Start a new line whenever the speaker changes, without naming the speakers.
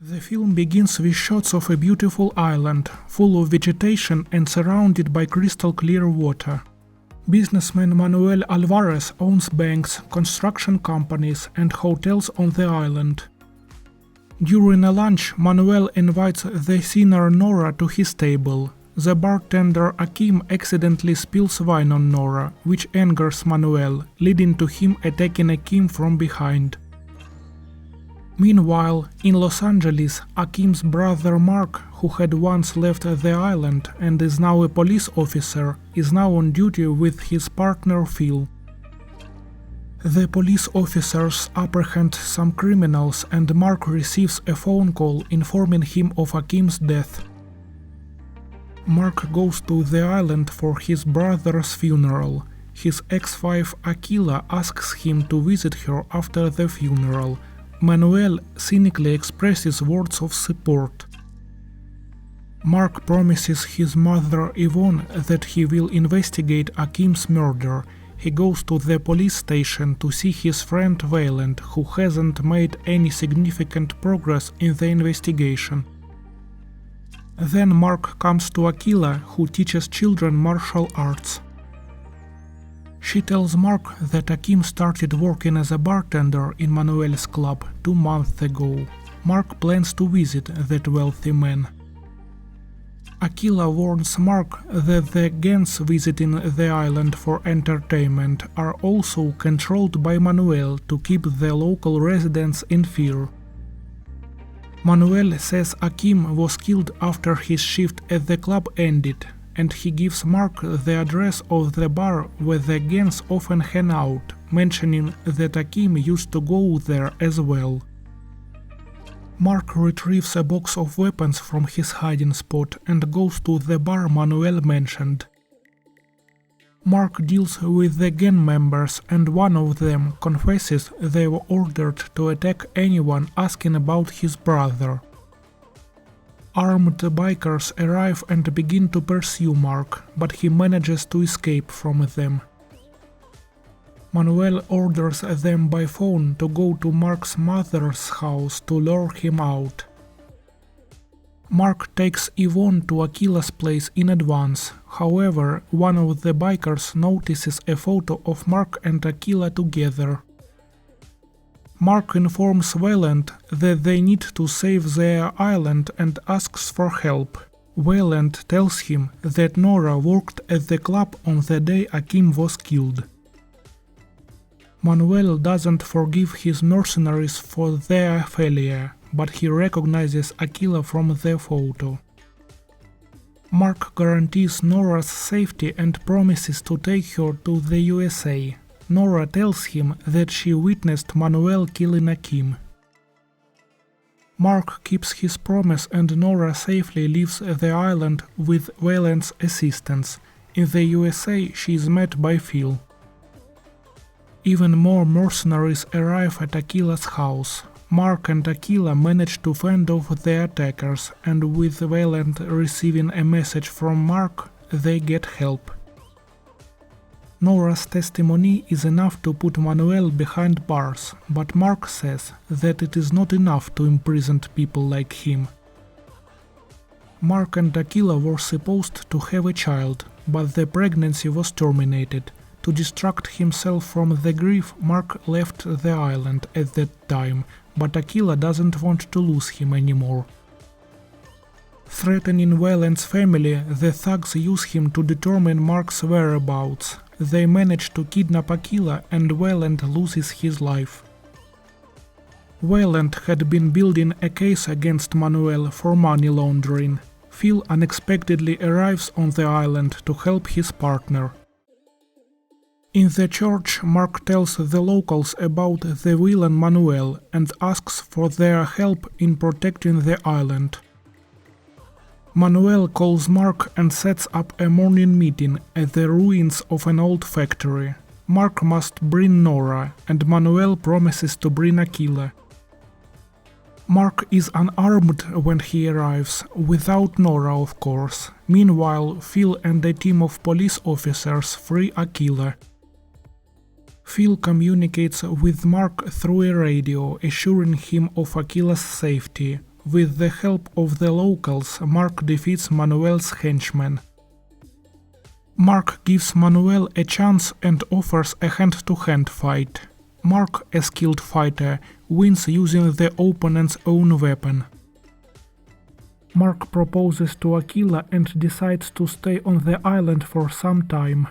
The film begins with shots of a beautiful island, full of vegetation and surrounded by crystal clear water. Businessman Manuel Alvarez owns banks, construction companies, and hotels on the island. During a lunch, Manuel invites the singer Nora to his table. The bartender Akim accidentally spills wine on Nora, which angers Manuel, leading to him attacking Akim from behind. Meanwhile, in Los Angeles, Akim's brother Mark, who had once left the island and is now a police officer, is now on duty with his partner Phil. The police officers apprehend some criminals and Mark receives a phone call informing him of Akim's death. Mark goes to the island for his brother's funeral. His ex-wife Akila asks him to visit her after the funeral. Manuel cynically expresses words of support. Mark promises his mother Yvonne that he will investigate Akim's murder. He goes to the police station to see his friend Wayland, who hasn't made any significant progress in the investigation. Then Mark comes to Akila, who teaches children martial arts. She tells Mark that Akim started working as a bartender in Manuel's club 2 months ago. Mark plans to visit that wealthy man. Akila warns Mark that the gangs visiting the island for entertainment are also controlled by Manuel to keep the local residents in fear. Manuel says Akim was killed after his shift at the club ended, and he gives Mark the address of the bar where the gangs often hang out, mentioning that Akim used to go there as well. Mark retrieves a box of weapons from his hiding spot and goes to the bar Manuel mentioned. Mark deals with the gang members and one of them confesses they were ordered to attack anyone asking about his brother. Armed bikers arrive and begin to pursue Mark, but he manages to escape from them. Manuel orders them by phone to go to Mark's mother's house to lure him out. Mark takes Yvonne to Akila's place in advance. However, one of the bikers notices a photo of Mark and Akila together. Mark informs Wayland that they need to save their island and asks for help. Wayland tells him that Nora worked at the club on the day Akim was killed. Manuel doesn't forgive his mercenaries for their failure, but he recognizes Akila from the photo. Mark guarantees Nora's safety and promises to take her to the USA. Nora tells him that she witnessed Manuel killing Akim. Mark keeps his promise and Nora safely leaves the island with Wayland's assistance. In the USA, she is met by Phil. Even more mercenaries arrive at Akila's house. Mark and Akila manage to fend off the attackers, and with Wayland receiving a message from Mark, they get help. Nora's testimony is enough to put Manuel behind bars, but Mark says that it is not enough to imprison people like him. Mark and Akila were supposed to have a child, but the pregnancy was terminated. To distract himself from the grief, Mark left the island at that time, but Akila doesn't want to lose him anymore. Threatening Wayland's family, the thugs use him to determine Mark's whereabouts. They manage to kidnap Akila and Wayland loses his life. Wayland had been building a case against Manuel for money laundering. Phil unexpectedly arrives on the island to help his partner. In the church, Mark tells the locals about the villain Manuel and asks for their help in protecting the island. Manuel calls Mark and sets up a morning meeting at the ruins of an old factory. Mark must bring Nora, and Manuel promises to bring Akila. Mark is unarmed when he arrives, without Nora of course. Meanwhile, Phil and a team of police officers free Akila. Phil communicates with Mark through a radio, assuring him of Akila's safety. With the help of the locals, Mark defeats Manuel's henchmen. Mark gives Manuel a chance and offers a hand-to-hand fight. Mark, a skilled fighter, wins using the opponent's own weapon. Mark proposes to Aquila and decides to stay on the island for some time.